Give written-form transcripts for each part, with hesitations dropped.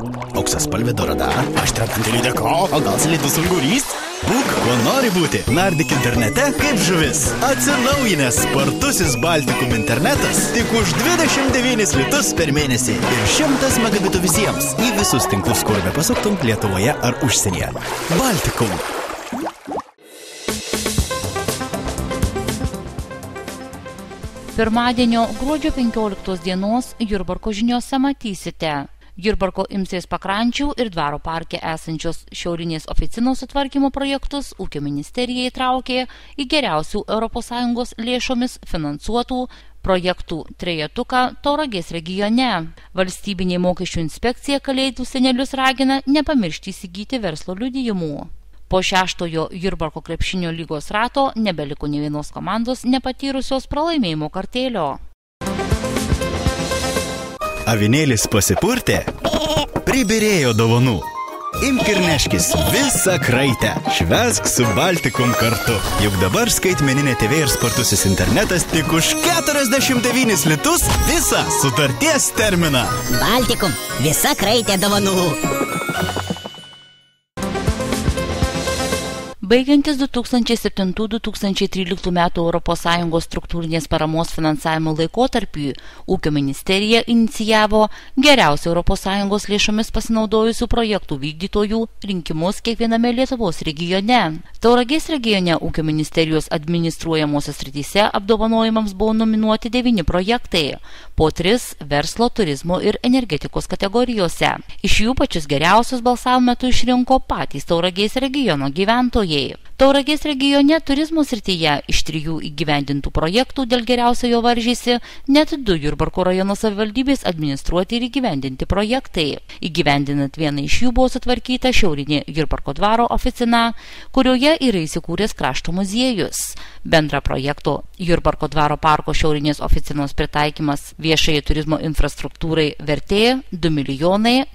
Auksaspalvė dorada, aštradantį lydeko, o gal slidus ungurys? Būk, kuo nori būti. Nardyk internete kaip žuvis. Atsinaujinęs spartusis Baltikum internetas tik už 29 litus per mėnesį ir 100 megabitų visiems į visus tinklus, kur bepasuktum Lietuvoje ar užsienyje. Baltikum. Pirmadienio gruodžio 15 dienos Jurbarko žiniose matysite. Jurbarko Imsrės pakrančių ir dvaro parke esančios šiaurinės oficinos sutvarkymo projektus Ūkio ministerija įtraukė į geriausių ES lėšomis finansuotų projektų trejetuką Tauragės regione. Valstybinė mokesčių inspekcija kalėdų senelius ragina nepamiršti įsigyti verslo liudijimų. Po 6-ojo Jurbarko krepšinio lygos rato nebeliko nė vienos komandos nepatyrusios pralaimėjimo kartėlio. Avinėlis pasipurtė, pribirėjo dovanų. Imk ir neškis visą kraitę. Švęsk su Baltikum kartu. Juk dabar skaitmeninė TV ir spartusis internetas tik už 49 litus visą sutarties terminą. Baltikum, visa kraitė dovanų. Baigiantis 2007-2013 metų ES struktūrinės paramos finansavimo laikotarpiui, Ūkio ministerija inicijavo geriausių ES lėšomis pasinaudojusių projektų vykdytojų rinkimus kiekviename Lietuvos regione. Tauragės regione Ūkio ministerijos administruojamosios srityse apdovanojimams buvo nominuoti 9 projektai, po 3 verslo, turizmo ir energetikos kategorijose. Iš jų pačius geriausius balsavimo metu išrinko patys Tauragės regiono gyventojai. Tauragės regione turizmo srityje iš 3 įgyvendintų projektų dėl geriausiojo varžysi net 2 Jurbarko rajono savivaldybės administruoti ir įgyvendinti projektai. Įgyvendinant vieną iš jų buvo sutvarkyta šiaurinė Jurbarko dvaro oficina, kurioje yra įsikūręs krašto muziejus. Bendra projekto Jurbarko dvaro parko šiaurinės oficinos pritaikymas viešai turizmo infrastruktūrai vertė 2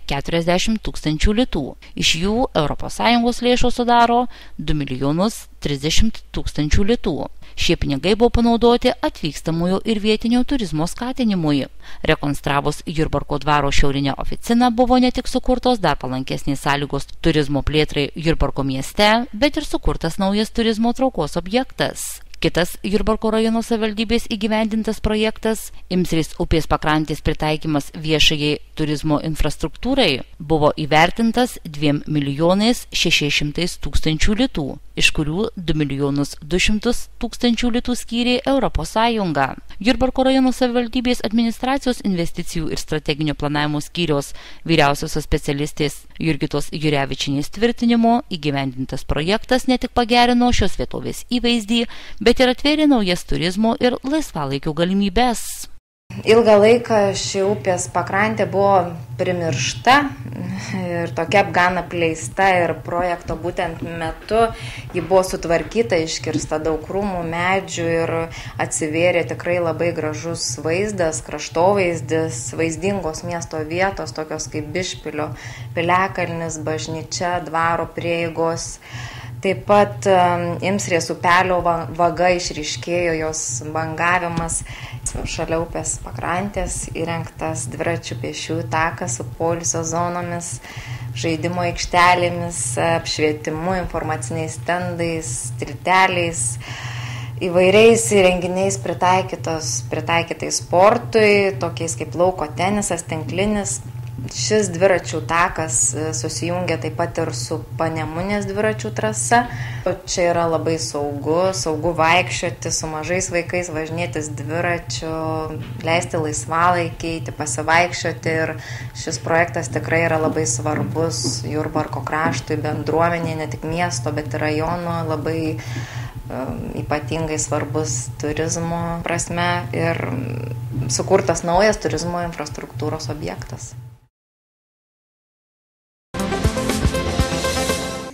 040 000 litų. Iš jų ES lėšos sudaro 2 030 000 litų. Šie pinigai buvo panaudoti atvykstamojo ir vietinio turizmo skatinimui. Rekonstravus Jurbarko dvaro šiaurinę oficiną buvo ne tik sukurtos dar palankesnės sąlygos turizmo plėtrai Jurbarko mieste, bet ir sukurtas naujas turizmo traukos objektas. Kitas Jurbarko rajono savivaldybės įgyvendintas projektas Imsrės upės pakrantės pritaikymas viešajai turizmo infrastruktūrai buvo įvertintas 2 600 000 litų, iš kurių 2 200 000 litų skyrė Europos Sąjunga. Jurbarko rajono savivaldybės administracijos investicijų ir strateginio planavimo skyriaus vyriausiosios specialistės Jurgitos Jurevičienės tvirtinimo įgyvendintas projektas ne tik pagerino šios vietovės įvaizdį, bet ir atvėrė naujas turizmo ir laisvalaikio galimybes. Ilgą laiką ši upės pakrantė buvo primiršta ir tokia gan apleista ir projekto būtent metu ji buvo sutvarkyta, iškirsta daug krūmų, medžių ir atsivėrė tikrai labai gražus vaizdas, kraštovaizdis, vaizdingos miesto vietos, tokios kaip Bišpilio piliakalnis, bažnyčia, dvaro prieigos. Taip pat Imsrės upelio vaga išryškėjo, jos bangavimas. Šalia upės pakrantės įrengtas dviračių pėsčiųjų takas su poilsio zonomis, žaidimo aikštelėmis, apšvietimu, informaciniais stendais, tilteliais, įvairiais renginiais pritaikytais sportui, tokiais kaip lauko tenisas, tinklinis. Šis dviračių takas susijungia taip pat ir su Panemunės dviračių trasa. Čia yra labai saugu vaikščioti su mažais vaikais, važinėtis dviračiu, leisti laisvalaikį, pasivaikščioti ir šis projektas tikrai yra labai svarbus Jurbarko kraštui, bendruomeniai, ne tik miesto, bet ir rajono, labai ypatingai svarbus turizmo prasme ir sukurtas naujas turizmo infrastruktūros objektas.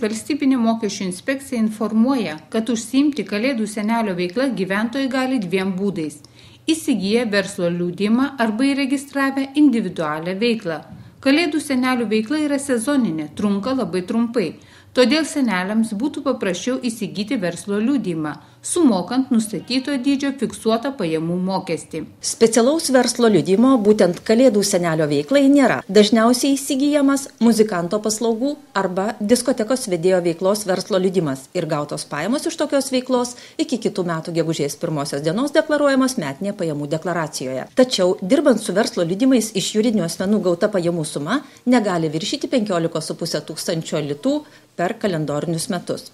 Valstybinė mokesčių inspekcija informuoja, kad užsiimti Kalėdų senelio veiklą gyventojai gali 2 būdais – įsigiję verslo liudijimą arba įregistravę individualią veiklą. Kalėdų senelių veikla yra sezoninė, trunka labai trumpai, todėl seneliams būtų paprasčiau įsigyti verslo liudijimą. sumokant nustatyto dydžio fiksuotą pajamų mokestį. Specialaus verslo liudijimo būtent Kalėdų senelio veiklai nėra. Dažniausiai įsigyjamas muzikanto paslaugų arba diskotekos vedėjo veiklos verslo liudijimas ir gautos pajamos iš tokios veiklos iki kitų metų gegužės 1 dienos deklaruojamos metinėje pajamų deklaracijoje. Tačiau, dirbant su verslo liudijimais, iš juridinių asmenų gauta pajamų suma negali viršyti 15,5 tūkstančio litų per kalendorinius metus.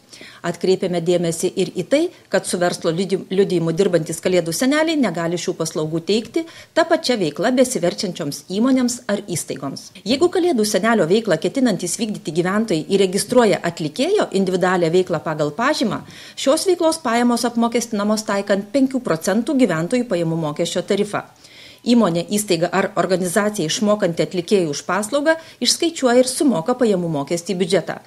Atkreipiame dėmesį ir į tai, kad su verslo liudijimu dirbantis Kalėdų seneliai negali šių paslaugų teikti tą pačią veiklą besiverčiančioms įmonėms ar įstaigoms. Jeigu Kalėdų senelio veiklą ketinantys vykdyti gyventojai įregistruoja atlikėjo individualią veiklą pagal pažymą, šios veiklos pajamos apmokestinamos taikant 5% gyventojų pajamų mokesčio tarifą. Įmonė, įstaiga ar organizacija išmokanti atlikėjų už paslaugą išskaičiuoja ir sumoka pajamų mokestį į biudžetą.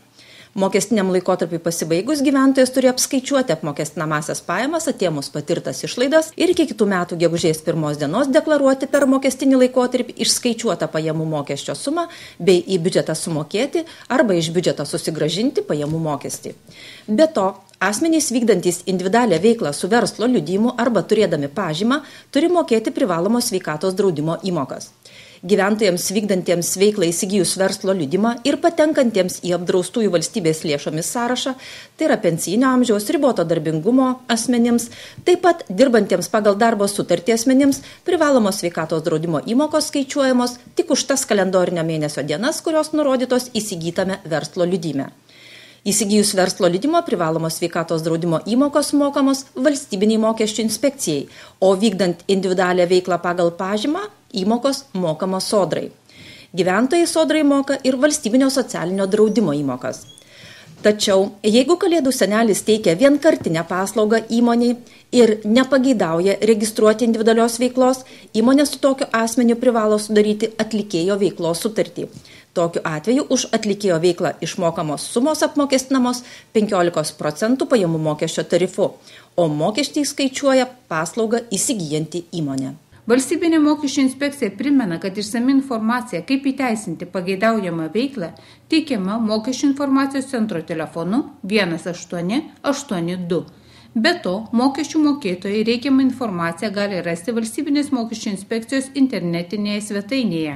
Mokestiniam laikotarpiui pasibaigus gyventojas turi apskaičiuoti apmokestinamasias pajamas, atėmus patirtas išlaidas ir iki kitų metų gegužės 1 dienos deklaruoti per mokestinį laikotarpį išskaičiuotą pajamų mokesčio sumą bei į biudžetą sumokėti arba iš biudžeto susigrąžinti pajamų mokestį. Be to, asmenys vykdantys individualią veiklą su verslo liudijimu arba turėdami pažymą turi mokėti privalomos sveikatos draudimo įmokas. Gyventojams vykdantiems veiklą įsigijus verslo liudijimą ir patenkantiems į apdraustųjų valstybės lėšomis sąrašą, tai yra pensijinio amžiaus, riboto darbingumo asmenims, taip pat dirbantiems pagal darbo sutartį asmenims, privalomos sveikatos draudimo įmokos skaičiuojamos tik už tas kalendorinio mėnesio dienas, kurios nurodytos įsigytame verslo liudijime. Įsigijus verslo liudijimo privalomos sveikatos draudimo įmokos mokamos valstybiniai mokesčių inspekcijai, o vykdant individualią veiklą pagal pažymą, įmokos mokamos sodrai. Gyventojai sodrai moka ir valstybinio socialinio draudimo įmokas. Tačiau, jeigu Kalėdų senelis teikia vienkartinę paslaugą įmoniai ir nepageidauja registruoti individualios veiklos, įmonė su tokiu asmeniu privalo sudaryti atlikėjo veiklos sutartį. Tokiu atveju už atlikėjo veiklą išmokamos sumos apmokestinamos 15% pajamų mokesčio tarifu, o mokestį skaičiuoja paslaugą įsigyjanti įmonė. Valstybinė mokesčių inspekcija primena, kad išsami informacija, kaip įteisinti pageidaujamą veiklą, teikiama mokesčių informacijos centro telefonu 1882. Be to, mokesčių mokėtojai reikiamą informaciją gali rasti Valstybinės mokesčių inspekcijos internetinėje svetainėje.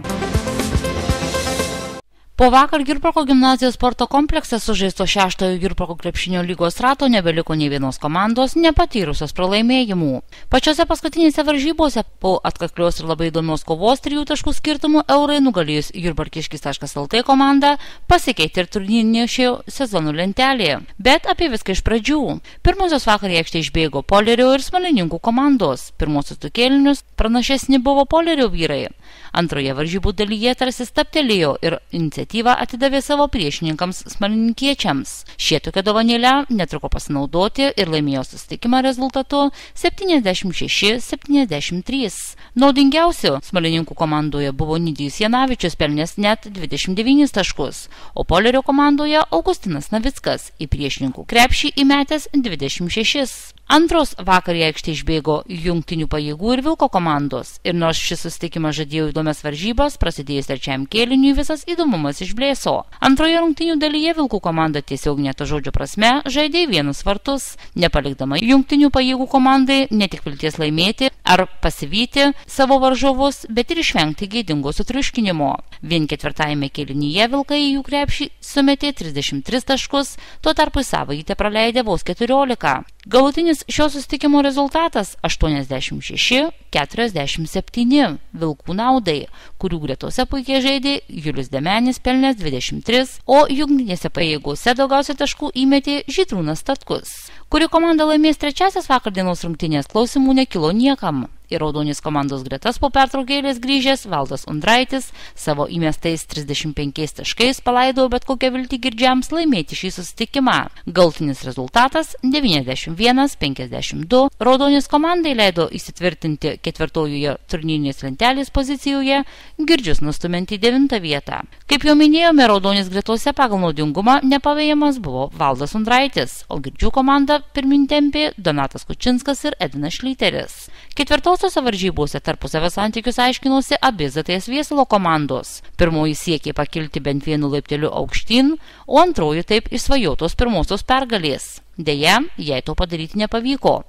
Po vakar Jurbarko gimnazijos sporto komplekse sužaisto 6-ojo Jurbarko krepšinio lygos rato nebeliko nei vienos komandos nepatyrusios pralaimėjimų. Pačiose paskutinėse varžybose po atkaklios ir labai įdomios kovos 3 taškų skirtumų Eurai nugalėjus jurbarkiškis.lt komandą pasikeitė ir turnyrinė šio sezono lentelėje. Bet apie viską iš pradžių. Pirmosios vakar į aikštę išbėgo Polerio ir Smalininkų komandos. Pirmosius du kėlinius pranašesni buvo Polerio vyrai. Antroje varžybų dalyje tarsi stabtelėjo ir iniciatyvą atidavė savo priešininkams smalininkiečiams. Šie tokią dovanėlę netruko pasinaudoti ir laimėjo susitikimą rezultatu 76-73. Naudingiausiu Smalininkų komandoje buvo Nidijus Janavičius pelnęs net 29 taškus, o Polerio komandoje Augustinas Navickas į priešininkų krepšį įmetęs 26. Antros vakar į aikštę išbėgo Jungtinių pajėgų ir Vilko komandos. Ir nors šis susitikimas žadėjo įdomias varžybas, prasidėjus trečiajam kėliniui visas įdomumas išblėso. Antroje rungtynių dalyje Vilkų komanda tiesioginė to žodžio prasme žaidė vienus vartus, nepalikdama Jungtinių pajėgų komandai ne tik vilties laimėti ar pasivyti savo varžovus, bet ir išvengti gėdingo sutriuškinimo. Vien ketvirtajame kėlinyje Vilkai į jų krepšį sumetė 33 taškus, tuo tarpu savaitę praleidė vos 14. Galutinis šio susitikimo rezultatas 86-47 Vilkų naudai, kurių gretose puikiai žaidė Julius Demenis pelnęs 23, o jungtinėse pajėgose daugiausiai taškų įmetė Žydrūnas Statkus. Kuri komanda laimės trečiasias vakardienos rungtynės, klausimų nekilo niekam. Į raudonis komandos gretas po pertraukėlės grįžęs Valdas Undraitis savo įmestais 35 taškais palaido bet kokią viltį girdžiams laimėti šį susitikimą. Galutinis rezultatas 91-52. Raudonis komandai leido įsitvirtinti ketvirtojoje turnyrinės lentelės pozicijoje, girdžius nustumiant į 9 vietą. Kaip jau minėjome, raudonis gretose pagal naudingumą nepavėjamas buvo Valdas Undraitis, o girdžių komandą pirmin tempė Donatas Kučinskas ir Edinas Šlyteris. Ketvirtos Antrosiose varžybose tarpusavio santykius aiškinosi abi ZTS Viesulo komandos. Pirmoji siekė pakilti bent vienu laipteliu aukštyn, o antroji taip išsvajotos pirmosios pergalės. Deja, jai to padaryti nepavyko,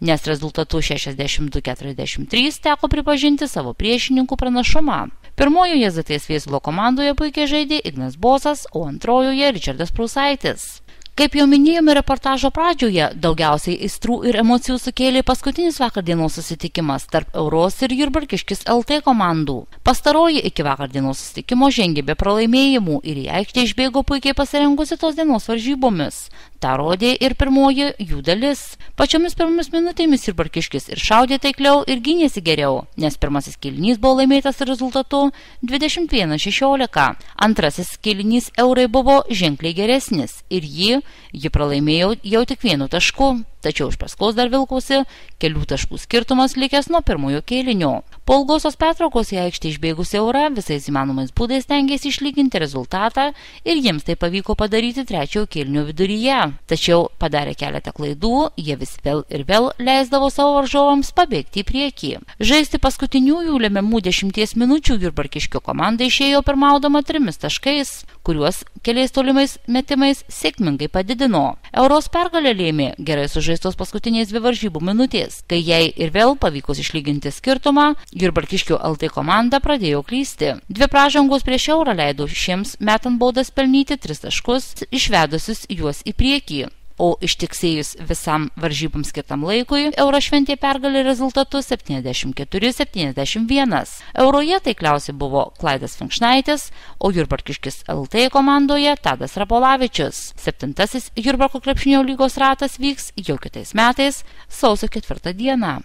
nes rezultatu 62-43 teko pripažinti savo priešininkų pranašumą. Pirmojoje ZTS Viesulo komandoje puikiai žaidė Ignas Bosas, o antrojoje Ričardas Prūsaitis. Kaip jau minėjome reportažo pradžioje, daugiausiai aistrų ir emocijų sukėlė paskutinis vakar dienos susitikimas tarp Euros ir Jurbarkiškis LT komandų. Pastaroji iki vakar dienos susitikimo žengė be pralaimėjimų ir į aikštę išbėgo puikiai pasirengusi tos dienos varžybomis. Ta rodė ir pirmoji jų dalis. Pačiomis pirmomis minutėmis Jurbarkiškis ir šaudė taikliau ir gynėsi geriau, nes pirmasis kėlinys buvo laimėtas rezultatu 21-16. Antrasis kėlinys Eurai buvo ženkliai geresnis ir ji pralaimėjo jau tik 1 tašku, tačiau iš paskos dar vilkosi kelių taškų skirtumas likęs nuo pirmojo kėlinio. Po ilgosios pertraukos į aikštę išbėgusi Eura visais įmanomais būdais stengėsi išlyginti rezultatą ir jiems tai pavyko padaryti trečiojo kėlinio viduryje. Tačiau padarė keletą klaidų, jie vis vėl ir vėl leisdavo savo varžovams pabėgti į priekį. Žaisti paskutiniųjų lemiamų 10 minučių Jurbarkiškio komanda išėjo pirmaudama 3 taškais, kuriuos keliais tolimais metimais sėkmingai padidino. Euros pergalę lėmė gerai sužaistos paskutiniais 2 varžybų minutės, kai jai ir vėl pavyko išlyginti skirtumą, Jurbarkiškio LT komanda pradėjo klysti. 2 pražangos prieš Eurą leido šiems metant baudas pelnyti 3 taškus, išvedusius juos į priekį. O ištiksėjus visam varžybams skirtam laikui, Eura šventė pergalę rezultatu 74-71. Euroje taikliausiai buvo Klaidas Finkšnaitis, o Jurbarkiškis LT komandoje Tadas Rapolavičius. 7. Jurbarko krepšinio lygos ratas vyks jau kitais metais, sausio 4 dieną.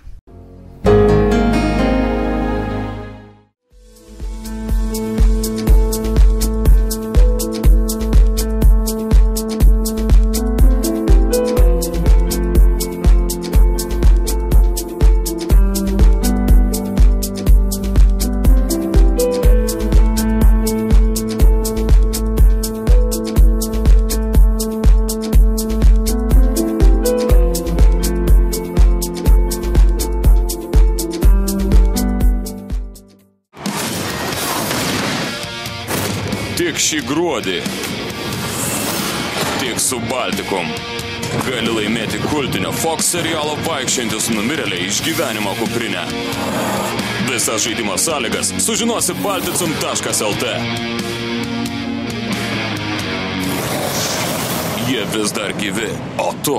Tik šį gruodį, tik su Baltikum, gali laimėti kultinio Fox serialo Vaikščiantys numirėliai išgyvenimo kuprinę. Visas žaidimo sąlygas sužinosi balticum.lt. Jie vis dar gyvi, o tu?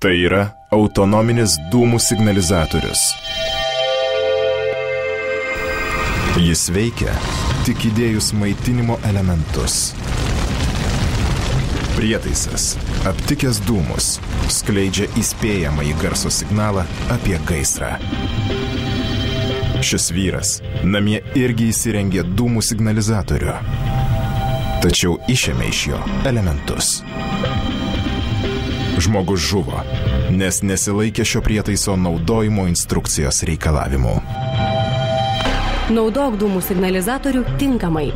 Tai yra autonominis dūmų signalizatorius. Jis veikia tik įdėjus maitinimo elementus. Prietaisas, aptikęs dūmus, skleidžia įspėjamąjį garso signalą apie gaisrą. Šis vyras namie irgi įsirengė dūmų signalizatorių, tačiau išėmė iš jo elementus. Žmogus žuvo, nes nesilaikė šio prietaiso naudojimo instrukcijos reikalavimų. Naudok dūmų signalizatorių tinkamai.